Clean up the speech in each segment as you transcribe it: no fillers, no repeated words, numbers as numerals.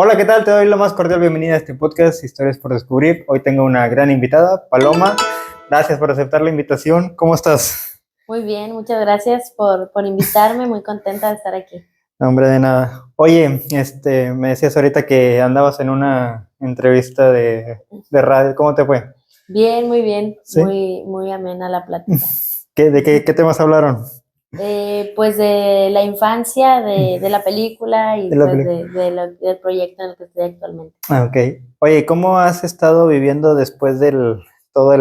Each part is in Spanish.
Hola, ¿qué tal? Te doy la más cordial bienvenida a este podcast, Historias por Descubrir. Hoy tengo una gran invitada, Paloma. Gracias por aceptar la invitación. ¿Cómo estás? Muy bien, muchas gracias por invitarme, muy contenta de estar aquí. No, hombre, de nada. Oye, me decías ahorita que andabas en una entrevista de radio. ¿Cómo te fue? Bien, muy bien, ¿Sí? muy amena la plática. ¿De qué temas hablaron? Pues de la infancia, de la película y De la pues película. del proyecto en el que estoy actualmente. Ah, ok. Oye, ¿cómo has estado viviendo después del todo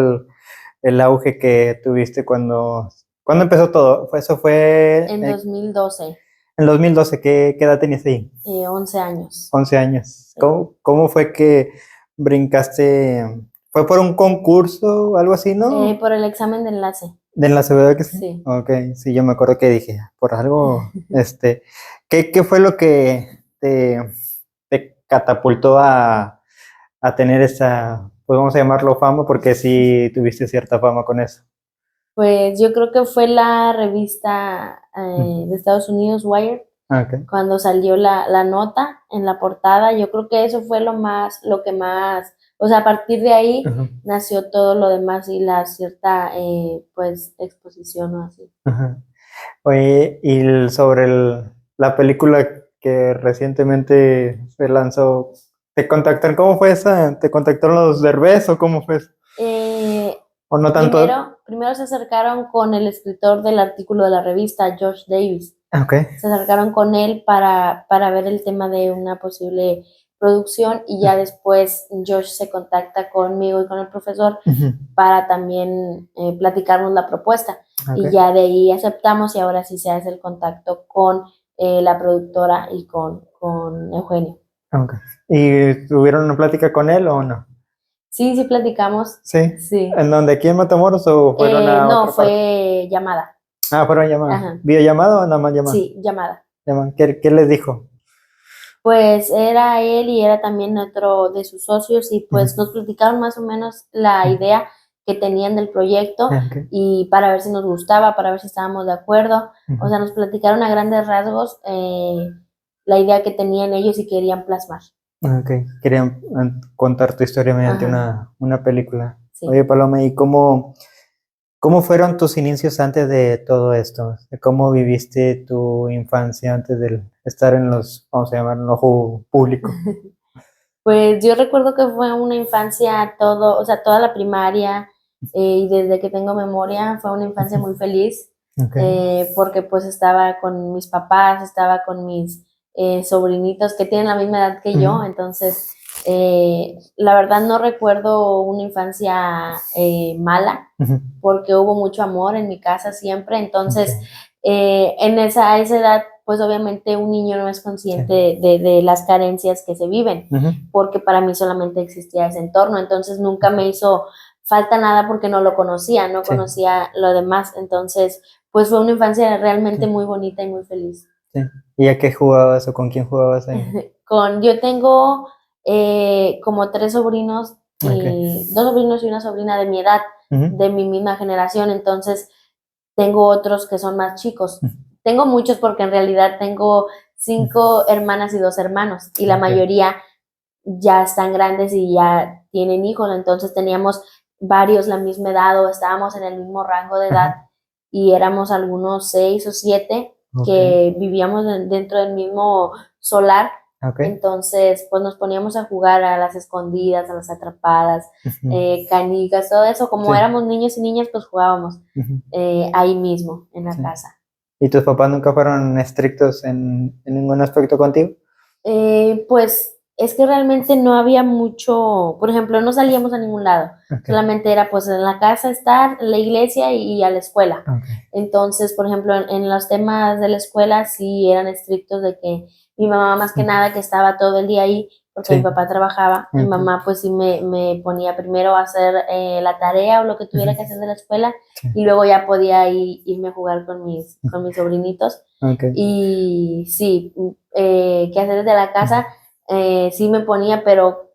el auge que tuviste cuando empezó todo? Eso fue En 2012, en 2012. ¿Qué edad tenías ahí? 11 años. 11 años. Sí. ¿Cómo fue que brincaste? ¿Fue por un concurso o algo así, no? Por el examen de enlace, ¿De la seguridad que sí? sí. Ok, sí, yo me acuerdo que dije, por algo, ¿qué fue lo que te catapultó a tener esa, pues vamos a llamarlo fama, porque sí tuviste cierta fama con eso? Pues yo creo que fue la revista Mm. de Estados Unidos, Wired, Ah, ok. cuando salió la nota en la portada. Yo creo que eso fue lo que más, o sea, a partir de ahí Ajá, nació todo lo demás y la cierta, pues, exposición o así. ajá. Oye, y la película que recientemente se lanzó, ¿te contactaron? ¿Cómo fue esa? ¿Te contactaron los Derbez o cómo fue eso? Eh, ¿O no tanto? primero se acercaron con el escritor del artículo de la revista, George Davis. Ah, ok. Se acercaron con él para ver el tema de una posible producción y ya después Josh se contacta conmigo y con el profesor Ujú. para también platicarnos la propuesta. Ok, Y ya de ahí aceptamos y ahora sí se hace el contacto con la productora y con Eugenio. ok. ¿Y tuvieron una plática con él o no? Sí, sí platicamos, Sí. sí. ¿En dónde? ¿Aquí en Matamoros o fueron a No, otra parte? fue llamada. Ah, fueron llamada. Ajá, ¿Videollamada o nada más llamada? sí, llamada. ¿Qué les dijo? Pues era él y era también otro de sus socios y pues Ujú. nos platicaron más o menos la idea que tenían del proyecto Ah, ok. y para ver si nos gustaba, para ver si estábamos de acuerdo. O Ujú. sea, nos platicaron a grandes rasgos la idea que tenían ellos y querían plasmar. Ah, ok. Querían contar tu historia mediante Ajá, una película. sí. Oye, Paloma, ¿y cómo fueron tus inicios antes de todo esto? ¿De cómo viviste tu infancia antes de estar en vamos a llamarlo, en ojo público? Pues yo recuerdo que fue una infancia todo, o sea, toda la primaria y desde que tengo memoria fue una infancia muy feliz Ok. porque pues estaba con mis papás, estaba con mis sobrinitos que tienen la misma edad que yo, Ujú. entonces la verdad no recuerdo una infancia mala Ujú. porque hubo mucho amor en mi casa siempre, Ok. entonces a esa edad pues obviamente un niño no es Sí. consciente de las carencias que se viven Ujú. porque para mí solamente existía ese entorno, entonces nunca me hizo falta nada porque no lo conocía, no Sí. conocía lo demás, entonces pues fue una infancia realmente Sí. muy bonita y muy feliz. Sí. ¿Y a qué jugabas o con quién jugabas ahí? Yo tengo como tres sobrinos Ok. y dos sobrinos y una sobrina de mi edad, Ujú. de mi misma generación, entonces tengo otros que son más chicos. Ujú. Tengo muchos porque en realidad tengo 5 hermanas y 2 hermanos y la Ok. mayoría ya están grandes y ya tienen hijos, entonces teníamos varios la misma edad o estábamos en el mismo rango de edad Ajá. y éramos algunos 6 o 7 Ok. que vivíamos dentro del mismo solar, Ok. entonces pues nos poníamos a jugar a las escondidas, a las atrapadas, Ujú. canicas, todo eso, como Sí. éramos niños y niñas pues jugábamos Ujú. ahí mismo en la Sí. casa. ¿Y tus papás nunca fueron estrictos en ningún aspecto contigo? Pues es que realmente no había mucho, por ejemplo, no salíamos a ningún lado, Ok. solamente era pues en la casa estar, en la iglesia y a la escuela. Ok. Entonces, por ejemplo, en los temas de la escuela sí eran estrictos de que mi mamá más que Ujú. nada que estaba todo el día ahí, porque mi Sí. papá trabajaba, mi Ok. mamá pues sí me ponía primero a hacer la tarea o lo que Ujú. tuviera que hacer de la escuela Sí. y luego ya podía irme a jugar con mis sobrinitos. Ok. Y sí, quehaceres de la casa sí me ponía, pero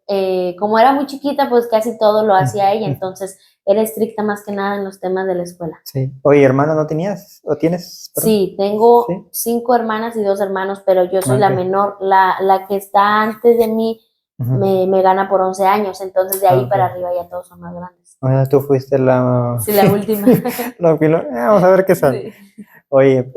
como era muy chiquita, pues casi todo lo hacía ella, Ujú. entonces era estricta más que nada en los temas de la escuela. Sí. Oye, ¿hermano no tenías? ¿O tienes? Perdón. Sí, tengo Sí. 5 hermanas y 2 hermanos, pero yo soy la Ok. menor. La que está antes de mí Ujú. me gana por 11 años, entonces de ahí Ok. para arriba ya todos son más grandes. O sea, tú fuiste la... Sí, la última. Vamos a ver qué sale. Sí. Oye,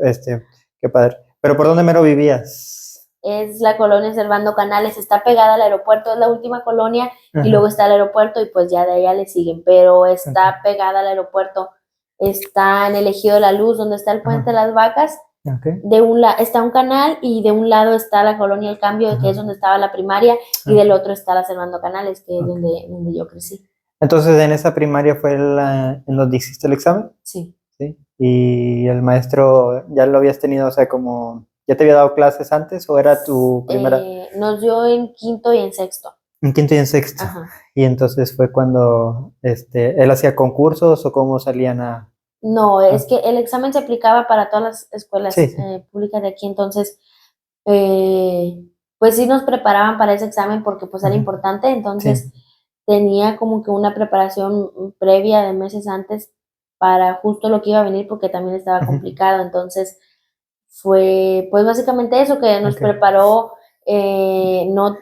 qué padre. ¿Pero por dónde mero vivías? Es la colonia Servando Canales, está pegada al aeropuerto, es la última colonia y luego Ajá. está el aeropuerto y pues ya de allá le siguen, pero Ok. está pegada al aeropuerto, está en el Ejido de la Luz, donde está el Puente de Ajá. las Vacas, Ok. está un canal y de un lado está la colonia El Cambio, que es Ajá. donde estaba la primaria, y Ok. del otro está la Servando Canales, que es Ok. donde yo crecí. Entonces, en esa primaria fue en donde hiciste el examen, Sí. ¿sí? Y el maestro ya lo habías tenido, o sea, como, ¿ya te había dado clases antes o era tu primera, Nos dio en quinto y en sexto. en quinto y en sexto? Ajá. Y entonces fue cuando, él hacía concursos o cómo salían a... No, a- es que el examen se aplicaba para todas las Sí, escuelas sí, públicas de aquí, entonces, eh, pues sí nos preparaban para ese examen porque pues era ujú, importante, sí, entonces tenía como que una preparación previa de meses antes para justo lo que iba a venir porque también estaba ujú, complicado, entonces fue pues básicamente eso que nos ok, preparó,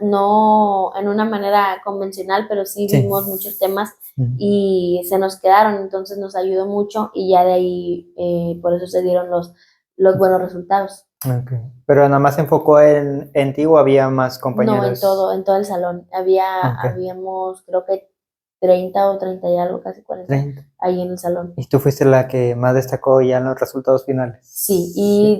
no en una manera convencional, pero sí sí, vimos muchos temas ujú, y se nos quedaron, entonces nos ayudó mucho y ya de ahí por eso se dieron los buenos resultados. ok. Pero nada más se enfocó en ti o había más No, compañeros. en todo el salón. Ok, Habíamos creo que 30 o 30 y algo, casi 40 30. ahí en el salón. Y tú fuiste la que más destacó ya en los resultados Sí, finales. Sí,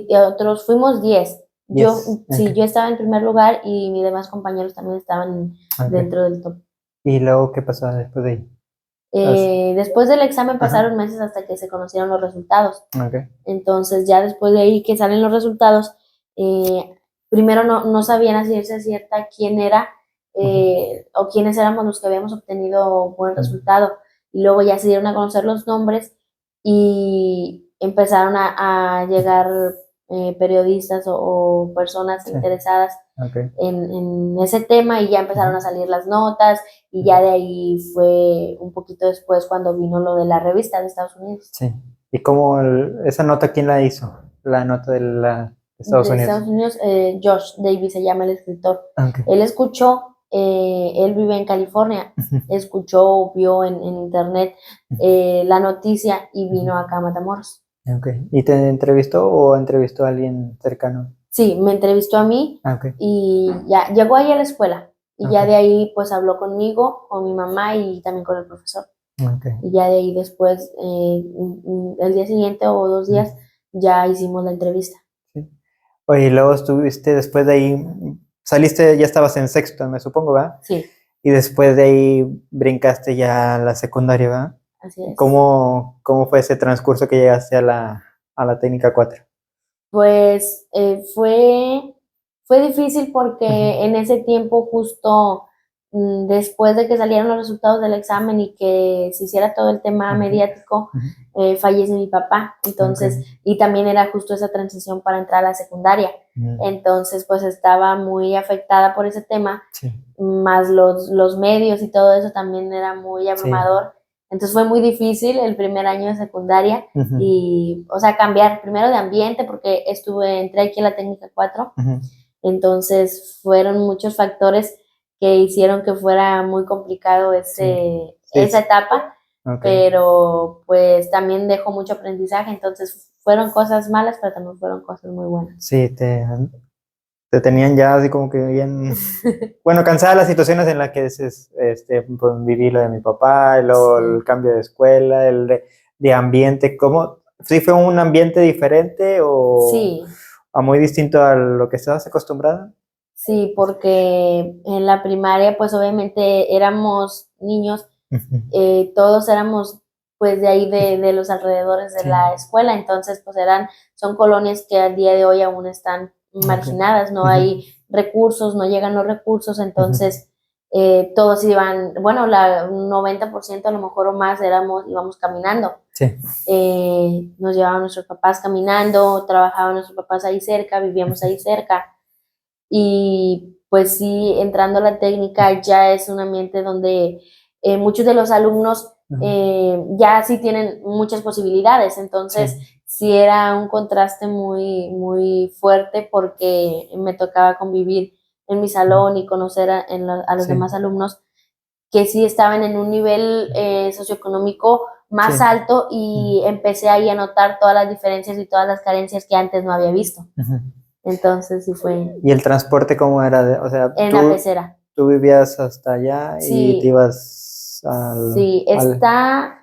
y otros fuimos 10. 10. Ok, Sí, yo estaba en primer lugar y mis demás compañeros también estaban ok. dentro del top. ¿Y luego qué pasó después de ahí? As- Después del examen Ajá, pasaron meses hasta que se conocieron los resultados. ok. Entonces, ya después de ahí que salen los resultados, primero no sabían a ciencia cierta quién era Ujú, o quiénes éramos los que habíamos obtenido buen ujú, resultado. Y luego ya se dieron a conocer los nombres y empezaron a llegar periodistas o personas sí, interesadas ok. en ese tema y ya empezaron Ujú, a salir las notas y ujú, ya de ahí fue un poquito después cuando vino lo de la revista de Estados Unidos. sí. ¿Y cómo esa nota quién la hizo? La nota de Estados De Unidos. Estados Unidos, Josh Davis se llama el escritor. Ok. Él escuchó, él vive en California, Ujú, escuchó, vio en internet ujú, la noticia y ujú, vino acá a Matamoros. ok. ¿Y te entrevistó o entrevistó a alguien cercano? Sí, me entrevistó a mí Ah, ok, y ya llegó ahí a la escuela y ok, ya de ahí pues habló conmigo, con mi mamá y también con el profesor. ok. Y ya de ahí después, el día siguiente o 2 días, Ujú, ya hicimos la entrevista. sí. Oye, y luego estuviste después de ahí, saliste, ya estabas en sexto, me supongo, ¿verdad? Sí, Y después de ahí brincaste ya a la secundaria, ¿verdad? así es. ¿Cómo fue ese transcurso que llegaste a la técnica 4? Pues fue difícil Ujú, porque en ese tiempo justo después de que salieron los resultados del examen y que se hiciera todo el tema ok, mediático, ujú, fallece mi papá. ok, Entonces, y también era justo esa transición para entrar a la secundaria. ujú, Entonces, pues estaba muy afectada por ese tema, sí, más los medios y todo eso también era muy sí, abrumador. Entonces fue muy difícil el primer año de secundaria ujú, y, o sea, cambiar primero de ambiente porque entré aquí en la técnica 4, ujú, entonces fueron muchos factores que hicieron que fuera muy complicado sí, sí, esa sí, etapa, ok, pero pues también dejó mucho aprendizaje, entonces fueron cosas malas, pero también fueron cosas muy buenas. sí, te tenían ya así como que bien, bueno, cansada las situaciones en las que dices, pues viví lo de mi papá, y luego el Sí, cambio de escuela, de ambiente, ¿cómo? ¿Sí fue un ambiente diferente o sí, muy distinto a lo que estabas acostumbrada? sí, porque en la primaria pues obviamente éramos niños, Ujú, todos éramos pues de ahí de los alrededores de sí, la escuela, entonces pues son colonias que al día de hoy aún están ok, marginadas, no ujú, hay recursos, no llegan los recursos, ujú, entonces todos iban, bueno, un 90% a lo mejor o más íbamos caminando. sí, Nos llevaban nuestros papás caminando, trabajaban nuestros papás ahí cerca, vivíamos ujú, ahí cerca y pues sí, entrando a la técnica ya es un ambiente donde muchos de los alumnos ya sí tienen muchas posibilidades, entonces sí era un contraste muy, muy fuerte porque me tocaba convivir en mi salón y conocer a los demás alumnos que sí estaban en un nivel socioeconómico más alto y empecé ahí a notar todas las diferencias y todas las carencias que antes no había visto. Entonces sí fue. ¿Y el transporte cómo era? O sea, En la pecera. tú vivías hasta allá y te ibas Sí, está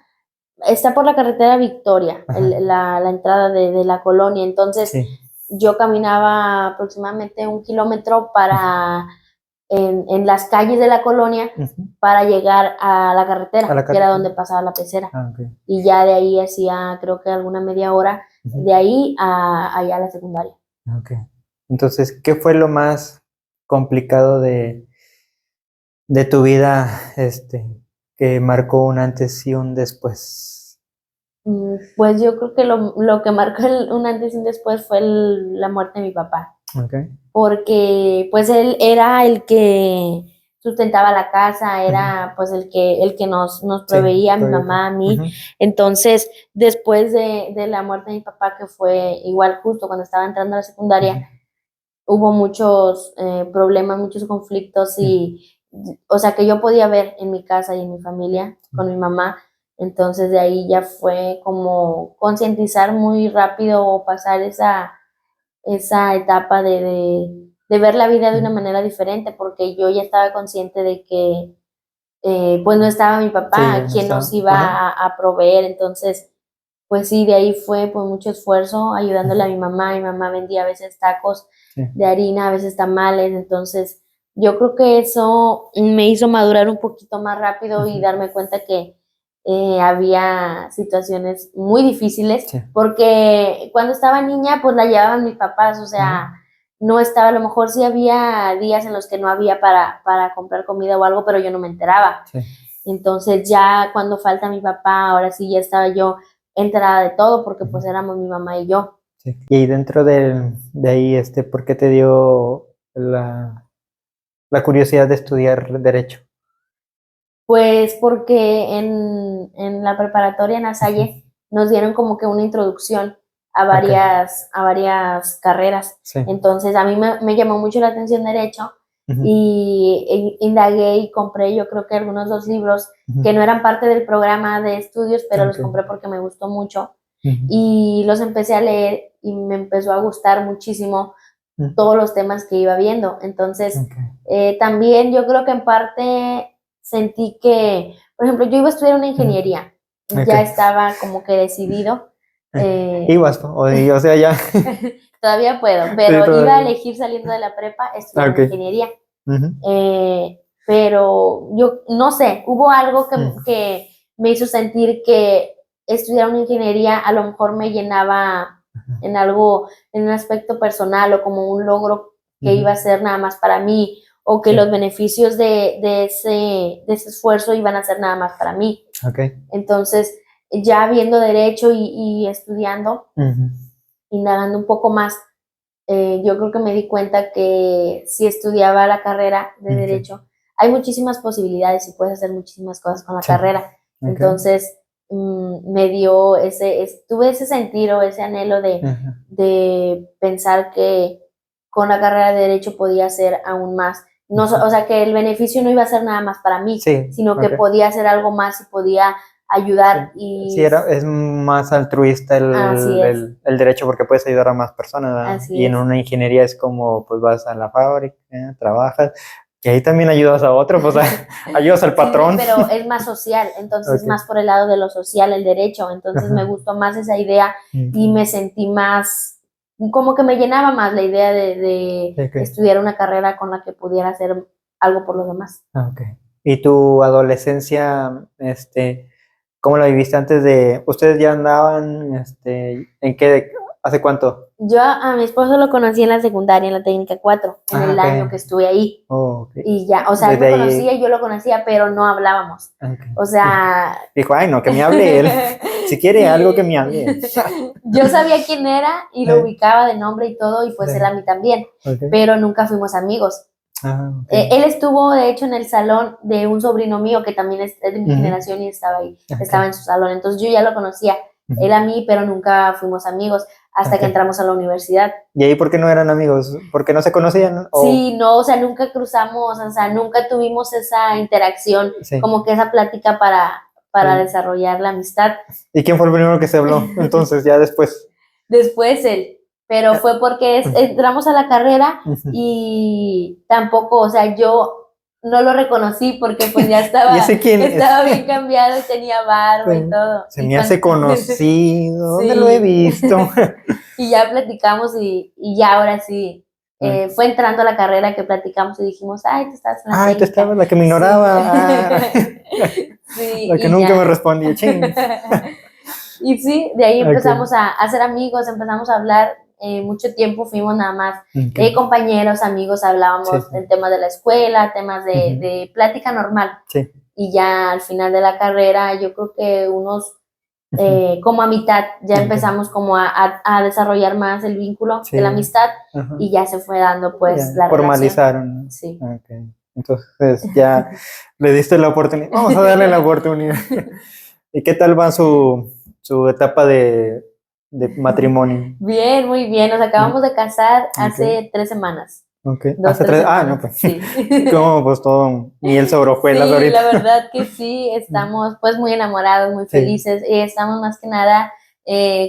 por la carretera Victoria, la entrada de la colonia. Entonces yo caminaba aproximadamente 1 kilómetro en las calles de la colonia para llegar a la carretera, que era donde pasaba la pecera. Y ya de ahí hacía creo que alguna media hora, de ahí allá a la secundaria. Entonces, ¿qué fue lo más complicado de tu vida que marcó un antes y un después? Pues yo creo que lo que marcó un antes y un después fue la muerte de mi papá. Porque pues él era el que sustentaba la casa, era pues el que nos proveía, mi mamá, a mí. Entonces, después de la muerte de mi papá, que fue igual justo cuando estaba entrando a la secundaria, hubo muchos problemas, muchos conflictos o sea, que yo podía ver en mi casa y en mi familia, con mi mamá. Entonces, de ahí ya fue como concientizar muy rápido o pasar esa etapa de ver la vida de una manera diferente, porque yo ya estaba consciente de que pues no estaba mi papá, quien nos iba a proveer. Entonces, pues sí, de ahí fue pues mucho esfuerzo ayudándole a mi mamá. Mi mamá vendía a veces tacos de harina, a veces tamales. Entonces, yo creo que eso me hizo madurar un poquito más rápido y darme cuenta que había situaciones muy difíciles, porque cuando estaba niña, pues la llevaban mis papás, o sea, no estaba, a lo mejor sí había días en los que no había para comprar comida o algo, pero yo no me enteraba. Entonces ya cuando falta mi papá, ahora sí ya estaba yo enterada de todo, porque pues éramos mi mamá y yo. Y dentro de ahí, ¿por qué te dio la curiosidad de estudiar Derecho? Pues porque en la preparatoria en La Salle nos dieron como que una introducción a varias carreras. Entonces a mí me llamó mucho la atención Derecho y indagué y compré yo creo que algunos 2 libros que no eran parte del programa de estudios, pero los compré porque me gustó mucho y los empecé a leer y me empezó a gustar muchísimo todos los temas que iba viendo. Entonces también yo creo que en parte sentí que, por ejemplo, yo iba a estudiar una ingeniería, ya estaba como que decidido. ¿Ibas? O sea, ya. Todavía puedo, pero iba a elegir saliendo de la prepa estudiar una ingeniería. Pero yo no sé, hubo algo que me hizo sentir que estudiar una ingeniería a lo mejor me llenaba en algo, en un aspecto personal o como un logro que iba a ser nada más para mí, o que los beneficios de ese esfuerzo iban a ser nada más para mí. Entonces, ya viendo Derecho y estudiando, indagando un poco más, yo creo que me di cuenta que si estudiaba la carrera de Derecho, hay muchísimas posibilidades y puedes hacer muchísimas cosas con la carrera. Entonces, me dio tuve ese sentir o ese anhelo de pensar que con la carrera de Derecho podía hacer aún más. No, o sea, que el beneficio no iba a ser nada más para mí, sino que podía hacer algo más y podía ayudar. Es más altruista el derecho porque puedes ayudar a más personas, ¿verdad? Y en una ingeniería es como, pues vas a la fábrica, trabajas, y ahí también ayudas a otro, pues ayudas al patrón. Pero es más social, entonces más por el lado de lo social, el derecho. Entonces me gustó más esa idea y me sentí más, como que me llenaba más la idea de estudiar una carrera con la que pudiera hacer algo por los demás. ¿Y tu adolescencia, cómo la viviste antes de... ¿Ustedes ya andaban, en qué, hace cuánto? Yo a mi esposo lo conocí en la secundaria, en la técnica 4, en el año que estuve ahí. Y ya, o sea, él me conocía y yo lo conocía, pero no hablábamos. O sea... Dijo, ay, no, que me hable él. Si quiere algo, que me hable. Yo sabía quién era y lo ubicaba de nombre y todo, y pues él a mí también. Pero nunca fuimos amigos. Él estuvo, de hecho, en el salón de un sobrino mío que también es de mi generación y estaba ahí, estaba en su salón. Entonces yo ya lo conocía, él a mí, pero nunca fuimos amigos hasta que entramos a la universidad. ¿Y ahí por qué no eran amigos? ¿Por qué no se conocían? Sí, no, o sea, nunca cruzamos, o sea, nunca tuvimos esa interacción, como que esa plática para desarrollar la amistad. ¿Y quién fue el primero que se habló? Entonces, ya después. Después él, pero fue porque entramos a la carrera y tampoco, o sea, yo no lo reconocí porque pues ya estaba, ¿Y ese quién estaba bien cambiado y tenía barba y todo. Se me hace conocido, ¿dónde lo he visto? Y ya platicamos y ya ahora sí, fue entrando a la carrera que platicamos y dijimos, ay, tú estás en la técnica. Tú estabas, la que me ignoraba. Sí, la que nunca me respondía, ching. Y sí, de ahí empezamos a ser amigos, empezamos a hablar. Mucho tiempo fuimos nada más compañeros, amigos, hablábamos del tema de la escuela, temas de plática normal. Y ya al final de la carrera, yo creo que unos, como a mitad, ya empezamos como a desarrollar más el vínculo de la amistad y ya se fue dando pues la formalizaron. relación. Sí. Entonces ya le diste la oportunidad, vamos a darle la oportunidad. ¿Y qué tal va su etapa de matrimonio? Bien, muy bien. Nos acabamos de casar hace 3 semanas. Hace 3 semanas. No, pues. Sí. Como pues todo miel sobre hojuelas ahorita. La verdad que sí, estamos pues muy enamorados, muy felices. Estamos más que nada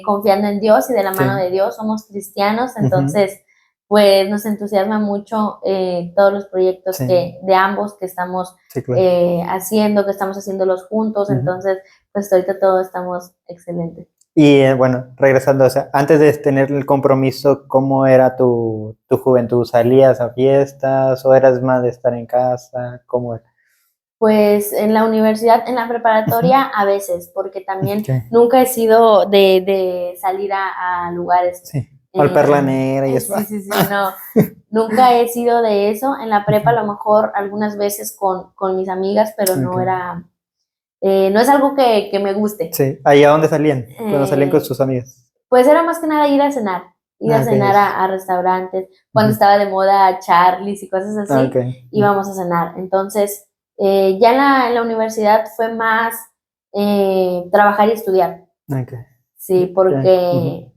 confiando en Dios y de la mano de Dios. Somos cristianos, entonces pues nos entusiasma mucho todos los proyectos de ambos que estamos haciendo, que estamos haciéndolos juntos. Entonces pues ahorita todo estamos excelentes. Y bueno, regresando, o sea, antes de tener el compromiso, ¿cómo era tu juventud? ¿Salías a fiestas o eras más de estar en casa? ¿Cómo era? Pues en la universidad, en la preparatoria, a veces, porque también nunca he sido de salir a lugares. Al Perlanera y eso. Sí, no. Nunca he sido de eso. En la prepa, a lo mejor algunas veces con mis amigas, pero no era. No es algo que me guste. Sí, ¿ahí a dónde salían? Cuando salían con sus amigas. Pues era más que nada ir a cenar. A restaurantes. Cuando estaba de moda Charlie's y cosas así, íbamos a cenar. Entonces, ya en la universidad fue más trabajar y estudiar. Sí, porque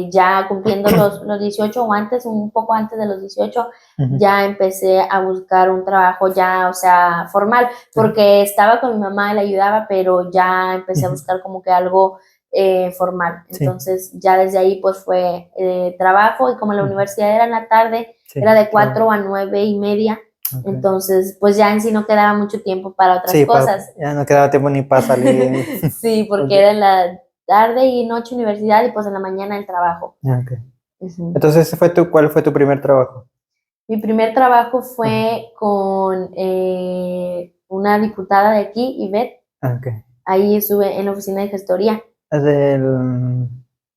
ya cumpliendo los 18 o antes, un poco antes de los 18, ya empecé a buscar un trabajo ya, o sea, formal, porque estaba con mi mamá y le ayudaba, pero ya empecé a buscar como que algo formal. Entonces, ya desde ahí pues fue trabajo, y como la universidad era en la tarde, era de 4 a 9:30. Entonces, pues ya en sí no quedaba mucho tiempo para otras cosas. Ya no quedaba tiempo ni para salir. Sí, porque era en la tarde y noche universidad y pues en la mañana el trabajo. Entonces, ¿cuál fue tu primer trabajo? Mi primer trabajo fue con una diputada de aquí, Ivette. Ahí estuve en la oficina de gestoría. Es del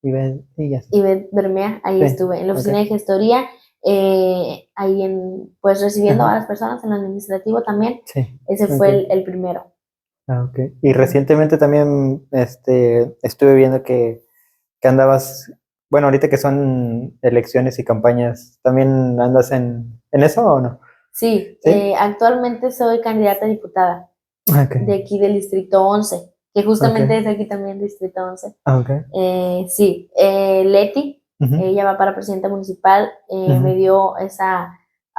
Ivette Bermea, ahí estuve en la oficina de gestoría, ahí pues recibiendo a las personas en lo administrativo también. Ese fue el primero. Y recientemente también estuve viendo que andabas, bueno, ahorita que son elecciones y campañas, ¿también andas en eso o no? Sí, actualmente soy candidata a diputada de aquí del Distrito 11, que justamente es aquí también Distrito 11. Sí, Leti, ella va para presidenta municipal, me dio esa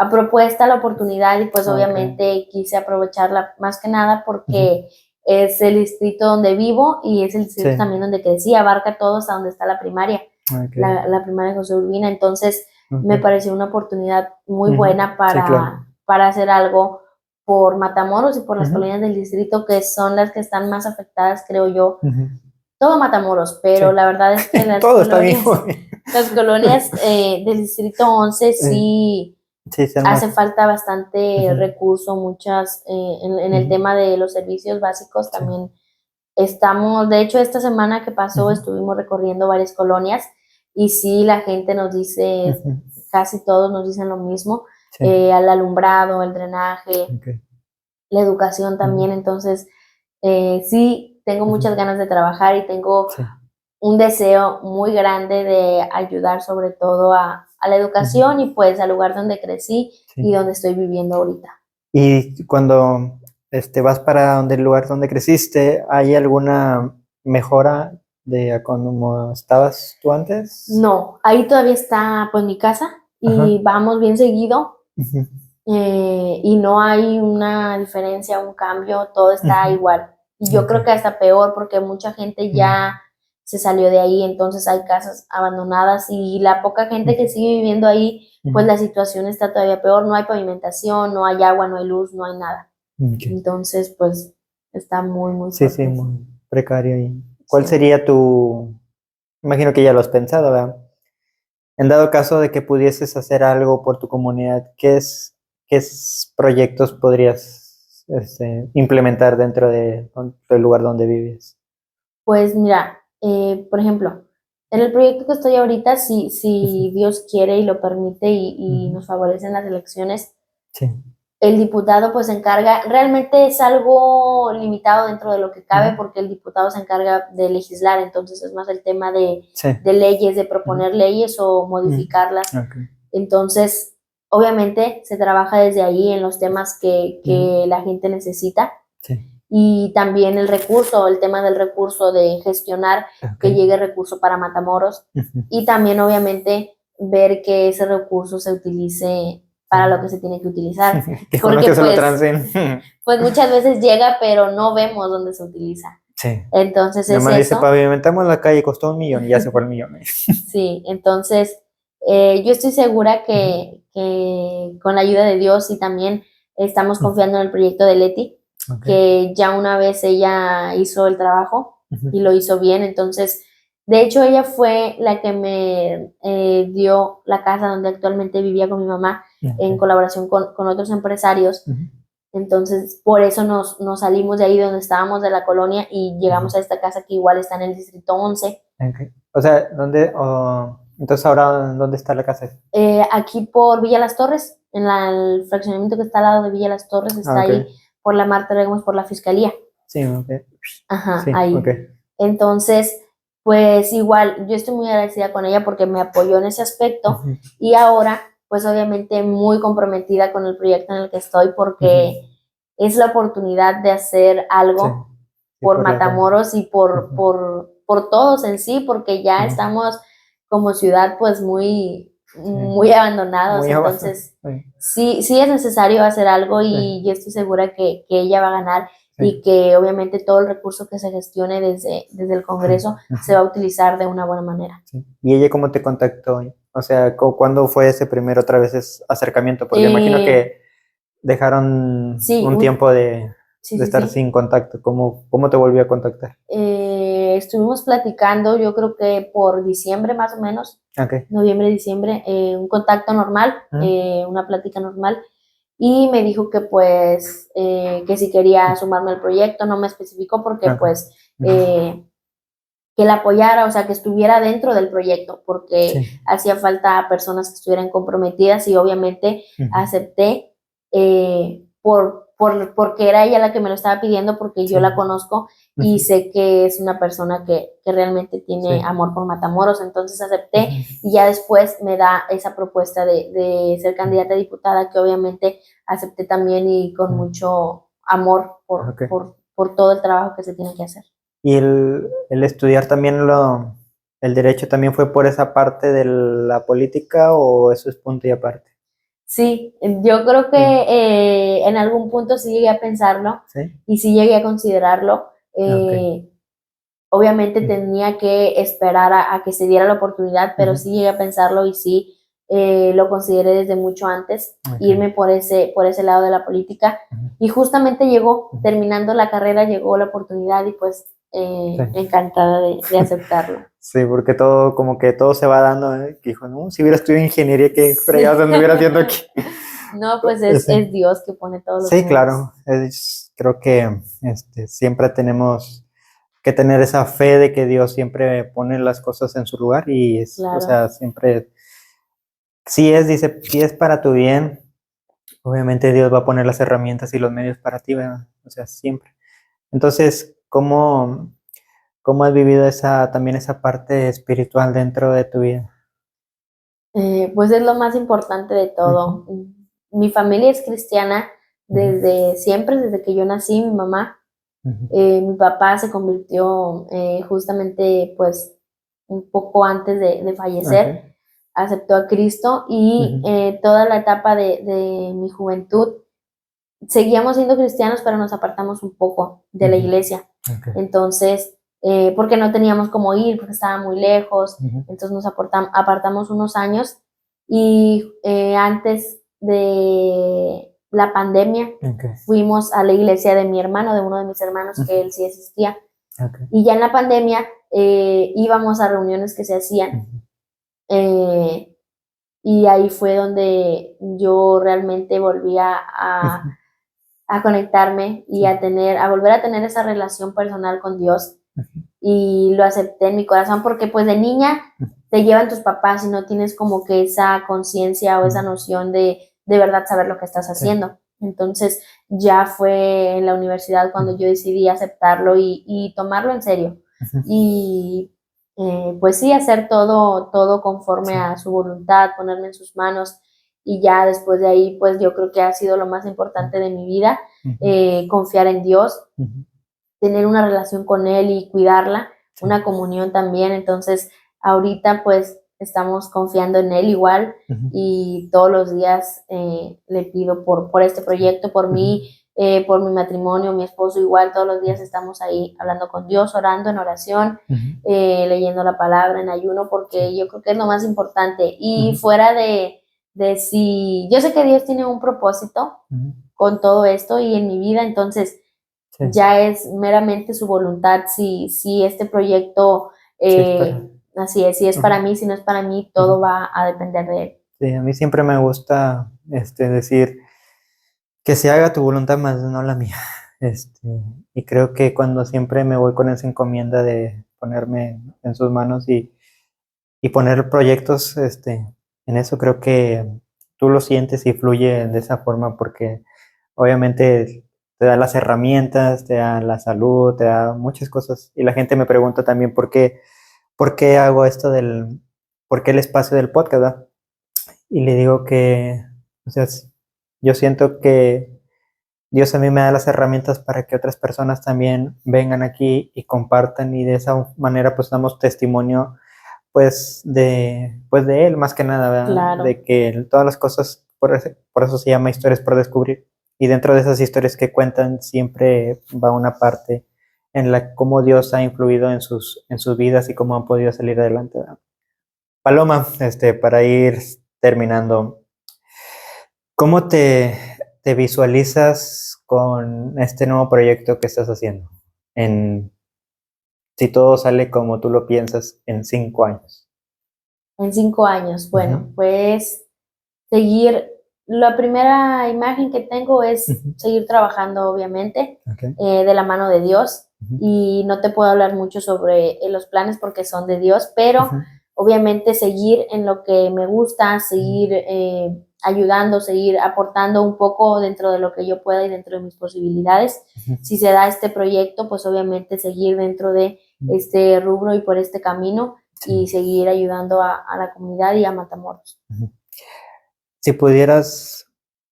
propuesta, la oportunidad, y pues obviamente quise aprovecharla más que nada porque es el distrito donde vivo y es el distrito también donde crecí, abarca todo hasta donde está la primaria, la primaria de José Urbina. Entonces me pareció una oportunidad muy buena para hacer algo por Matamoros y por las colonias del distrito, que son las que están más afectadas, creo yo. Todo Matamoros, pero la verdad es que las colonias del distrito 11 sí hace falta bastante recurso, muchas en el tema de los servicios básicos. También estamos, de hecho esta semana que pasó estuvimos recorriendo varias colonias y sí, la gente nos dice, casi todos nos dicen lo mismo, al alumbrado, el drenaje, la educación también. Entonces sí, tengo muchas ganas de trabajar y tengo un deseo muy grande de ayudar sobre todo a a la educación y pues al lugar donde crecí y donde estoy viviendo ahorita. Y cuando vas para el lugar donde creciste, ¿hay alguna mejora de cómo estabas tú antes? No, ahí todavía está pues mi casa y vamos bien seguido. Y no hay una diferencia, un cambio, todo está igual. Y yo creo que hasta peor porque mucha gente ya se salió de ahí, entonces hay casas abandonadas y la poca gente que sigue viviendo ahí, pues la situación está todavía peor, no hay pavimentación, no hay agua, no hay luz, no hay nada. Entonces, pues está muy, muy fuerte. Sí, muy precario. ¿Y cuál sería imagino que ya lo has pensado, ¿verdad? En dado caso de que pudieses hacer algo por tu comunidad, ¿qué proyectos podrías implementar dentro del lugar donde vives? Pues mira, por ejemplo, en el proyecto que estoy ahorita, si Dios quiere y lo permite y nos favorecen las elecciones, el diputado pues se encarga, realmente es algo limitado dentro de lo que cabe porque el diputado se encarga de legislar, entonces es más el tema de leyes, de proponer leyes o modificarlas. Entonces, obviamente se trabaja desde ahí en los temas que la gente necesita. Y también el tema del recurso de gestionar que llegue recurso para Matamoros y también obviamente ver que ese recurso se utilice para lo que se tiene que utilizar. Que con lo que se lo trancen. Pues muchas veces llega, pero no vemos dónde se utiliza. Entonces es Nomás dice, eso. pavimentamos la calle, costó $1 millón y ya se fue el millón. Sí, entonces yo estoy segura que con la ayuda de Dios y también estamos confiando en el proyecto de Leti, que ya una vez ella hizo el trabajo y lo hizo bien, entonces de hecho ella fue la que me dio la casa donde actualmente vivía con mi mamá en colaboración con otros empresarios. Entonces por eso nos salimos de ahí donde estábamos de la colonia y llegamos a esta casa que igual está en el distrito 11. O sea, entonces ahora ¿dónde está la casa? Aquí por Villa Las Torres, en el fraccionamiento que está al lado de Villa Las Torres, está ahí por la Marta Regamos, por la Fiscalía. Sí, Ajá, ahí. Entonces, pues igual, yo estoy muy agradecida con ella porque me apoyó en ese aspecto y ahora, pues obviamente muy comprometida con el proyecto en el que estoy porque es la oportunidad de hacer algo por Matamoros y por todos en sí, porque ya estamos como ciudad pues muy abandonados, entonces sí es necesario hacer algo y yo estoy segura que ella va a ganar y que obviamente todo el recurso que se gestione desde el Congreso se va a utilizar de una buena manera. ¿Y ella cómo te contactó? O sea, ¿cuándo fue ese primer otra vez ese acercamiento? Porque imagino que dejaron un tiempo de estar sin contacto. ¿Cómo te volvió a contactar? Estuvimos platicando, yo creo que por diciembre más o menos, noviembre, diciembre, un contacto normal, una plática normal, y me dijo que pues que si quería sumarme al proyecto, no me especificó porque pues que la apoyara, o sea, que estuviera dentro del proyecto, porque hacía falta personas que estuvieran comprometidas y obviamente acepté porque era ella la que me lo estaba pidiendo, porque yo la conozco y sé que es una persona que realmente tiene amor por Matamoros, entonces acepté y ya después me da esa propuesta de ser candidata a diputada, que obviamente acepté también y con mucho amor por todo el trabajo que se tiene que hacer. ¿Y el estudiar también el derecho también fue por esa parte de la política o eso es punto y aparte? Sí, yo creo que en algún punto sí llegué a pensarlo y sí llegué a considerarlo. Obviamente tenía que esperar a que se diera la oportunidad, pero sí llegué a pensarlo y sí lo consideré desde mucho antes, irme por ese lado de la política. Y justamente terminando la carrera, llegó la oportunidad y pues encantada de aceptarlo. Sí, porque como que todo se va dando, que dijo, no, si hubiera estudiado ingeniería, qué fregados me hubiera haciendo aquí. No, pues es Dios que pone todos los medios. Claro, creo que siempre tenemos que tener esa fe de que Dios siempre pone las cosas en su lugar y o sea, siempre, si es para tu bien, obviamente Dios va a poner las herramientas y los medios para ti, ¿verdad? O sea, siempre. Entonces, ¿cómo has vivido también esa parte espiritual dentro de tu vida? Pues es lo más importante de todo. Mi familia es cristiana desde siempre, desde que yo nací, mi mamá. Mi papá se convirtió justamente pues un poco antes de fallecer, aceptó a Cristo y toda la etapa de mi juventud seguíamos siendo cristianos, pero nos apartamos un poco de la iglesia. Entonces, porque no teníamos cómo ir, porque estaba muy lejos, entonces nos apartamos unos años y antes de la pandemia fuimos a la iglesia de mi hermano, de uno de mis hermanos, que él sí asistía. Y ya en la pandemia íbamos a reuniones que se hacían. Y ahí fue donde yo realmente volví a conectarme y a volver a tener esa relación personal con Dios. Y lo acepté en mi corazón porque pues de niña te llevan tus papás y no tienes como que esa conciencia o esa noción de verdad saber lo que estás haciendo. Entonces ya fue en la universidad cuando yo decidí aceptarlo y tomarlo en serio. Y pues sí, hacer todo conforme a su voluntad, ponerme en sus manos. Y ya después de ahí, pues yo creo que ha sido lo más importante de mi vida, confiar en Dios, tener una relación con Él y cuidarla, una comunión también. Entonces, ahorita pues estamos confiando en Él igual y todos los días le pido por este proyecto, por mí, por mi matrimonio, mi esposo igual, todos los días estamos ahí hablando con Dios, orando en oración, leyendo la palabra en ayuno, porque yo creo que es lo más importante. Y fuera de si, yo sé que Dios tiene un propósito con todo esto y en mi vida, entonces ya es meramente su voluntad si este proyecto, así es, si es para mí, si no es para mí, todo va a depender de él. Sí, a mí siempre me gusta decir que se haga tu voluntad más no la mía. Y creo que cuando siempre me voy con esa encomienda de ponerme en sus manos y poner proyectos en eso, creo que tú lo sientes y fluye de esa forma porque obviamente te da las herramientas, te da la salud, te da muchas cosas. Y la gente me pregunta también por qué hago esto por qué el espacio del podcast, ¿verdad? Y le digo que, o sea, yo siento que Dios a mí me da las herramientas para que otras personas también vengan aquí y compartan y de esa manera pues damos testimonio pues de Él más que nada, ¿verdad? Claro. De que todas las cosas, por eso se llama historias por descubrir. Y dentro de esas historias que cuentan siempre va una parte en la cómo Dios ha influido en sus vidas y cómo han podido salir adelante, ¿verdad? Paloma, para ir terminando, ¿cómo te visualizas con este nuevo proyecto que estás haciendo? Si todo sale como tú lo piensas en 5 años. En 5 años, bueno, pues seguir, la primera imagen que tengo es seguir trabajando, obviamente, de la mano de Dios. Y no te puedo hablar mucho sobre los planes porque son de Dios, pero obviamente seguir en lo que me gusta, seguir ayudando, seguir aportando un poco dentro de lo que yo pueda y dentro de mis posibilidades. Si se da este proyecto, pues obviamente seguir dentro de este rubro y por este camino y seguir ayudando a la comunidad y a Matamoros. Si pudieras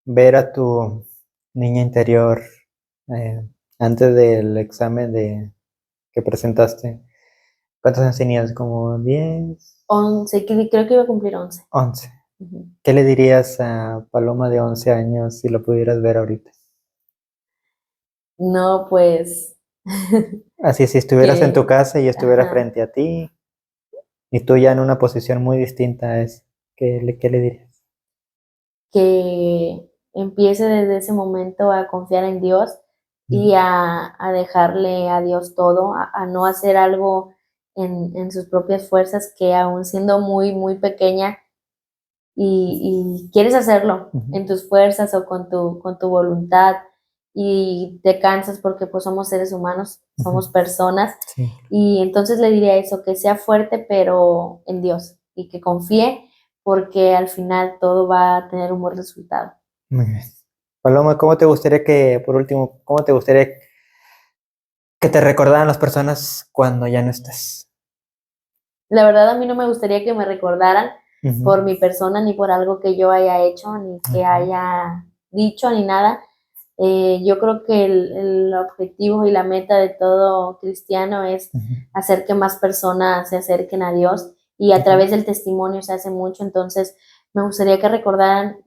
ver a tu niña interior antes del examen que presentaste, ¿cuántos años tenías? ¿Como 10? 11, creo que iba a cumplir 11. 11. ¿Qué le dirías a Paloma de 11 años si lo pudieras ver ahorita? No, pues... Así, si estuvieras en tu casa y estuviera frente a ti y tú ya en una posición muy distinta, ¿qué le dirías? Que empiece desde ese momento a confiar en Dios y a dejarle a Dios todo, a no hacer algo en sus propias fuerzas, que aún siendo muy, muy pequeña y quieres hacerlo en tus fuerzas o con tu voluntad y te cansas porque pues somos seres humanos, somos personas, y entonces le diría eso, que sea fuerte pero en Dios y que confíe porque al final todo va a tener un buen resultado. Muy bien. Paloma, ¿cómo te gustaría que te recordaran las personas cuando ya no estés? La verdad a mí no me gustaría que me recordaran por mi persona, ni por algo que yo haya hecho, ni que haya dicho, ni nada. Yo creo que el objetivo y la meta de todo cristiano es hacer que más personas se acerquen a Dios, y a través del testimonio se hace mucho. Entonces me gustaría que recordaran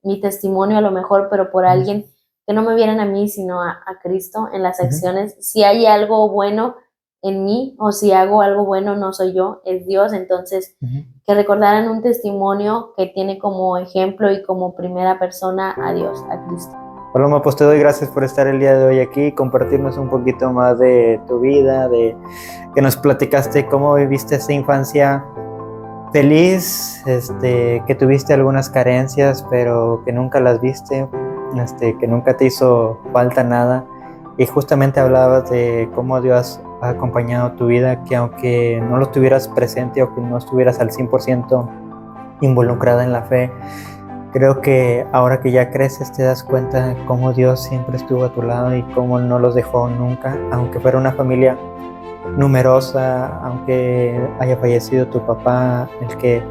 mi testimonio, a lo mejor, pero por alguien, que no me vieran a mí, sino a Cristo en las acciones. Si hay algo bueno en mí, o si hago algo bueno, no soy yo, es Dios. Entonces, que recordaran un testimonio que tiene como ejemplo y como primera persona a Dios, a Cristo. Paloma, pues te doy gracias por estar el día de hoy aquí, compartirnos un poquito más de tu vida, de que nos platicaste cómo viviste esa infancia feliz, que tuviste algunas carencias, pero que nunca las viste, que nunca te hizo falta nada. Y justamente hablabas de cómo Dios ha acompañado tu vida, que aunque no lo tuvieras presente o que no estuvieras al 100% involucrada en la fe, creo que ahora que ya creces te das cuenta de cómo Dios siempre estuvo a tu lado y cómo no los dejó nunca, aunque fuera una familia numerosa, aunque haya fallecido tu papá, el que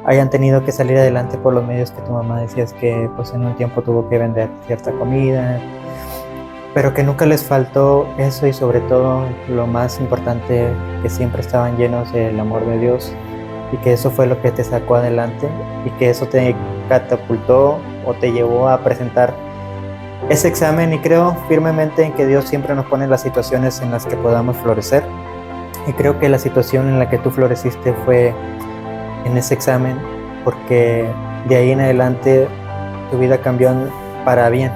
hayan tenido que salir adelante por los medios que tu mamá decías que pues en un tiempo tuvo que vender cierta comida, pero que nunca les faltó eso, y sobre todo lo más importante, que siempre estaban llenos del amor de Dios, y que eso fue lo que te sacó adelante y que eso te catapultó o te llevó a presentar ese examen. Y creo firmemente en que Dios siempre nos pone las situaciones en las que podamos florecer, y creo que la situación en la que tú floreciste fue en ese examen, porque de ahí en adelante tu vida cambió para bien.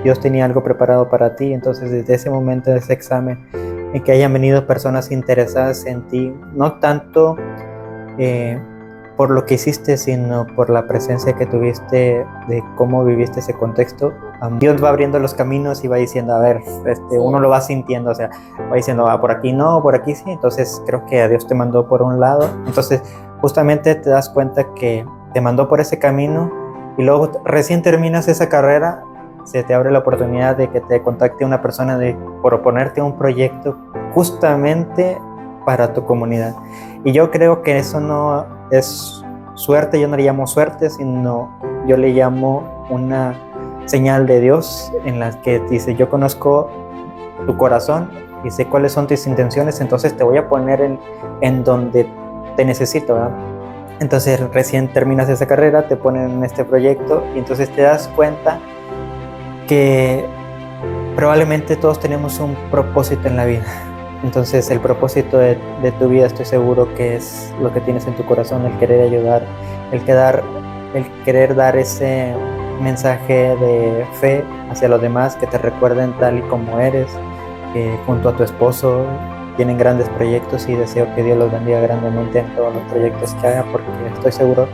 Dios tenía algo preparado para ti. Entonces desde ese momento, de ese examen, en que hayan venido personas interesadas en ti, no tanto por lo que hiciste, sino por la presencia que tuviste, de cómo viviste ese contexto. Dios va abriendo los caminos y va diciendo, a ver, uno lo va sintiendo, o sea, va diciendo, por aquí no, por aquí sí. Entonces creo que a Dios te mandó por un lado, entonces justamente te das cuenta que te mandó por ese camino, y luego recién terminas esa carrera, se te abre la oportunidad de que te contacte una persona de proponerte un proyecto justamente para tu comunidad. Y yo creo que eso no es suerte, yo no le llamo suerte, sino yo le llamo una señal de Dios, en la que dice, yo conozco tu corazón y sé cuáles son tus intenciones, entonces te voy a poner en donde te necesito, ¿verdad? Entonces recién terminas esa carrera, te ponen en este proyecto, y entonces te das cuenta que probablemente todos tenemos un propósito en la vida. Entonces el propósito de tu vida, estoy seguro que es lo que tienes en tu corazón, el querer ayudar, el querer dar ese mensaje de fe hacia los demás, que te recuerden tal y como eres, que junto a tu esposo tienen grandes proyectos, y deseo que Dios los bendiga grandemente en todos los proyectos que haga, porque estoy seguro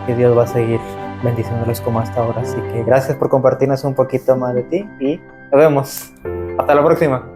que Dios va a seguir bendiciéndolos como hasta ahora. Así que gracias por compartirnos un poquito más de ti, y nos vemos. Hasta la próxima.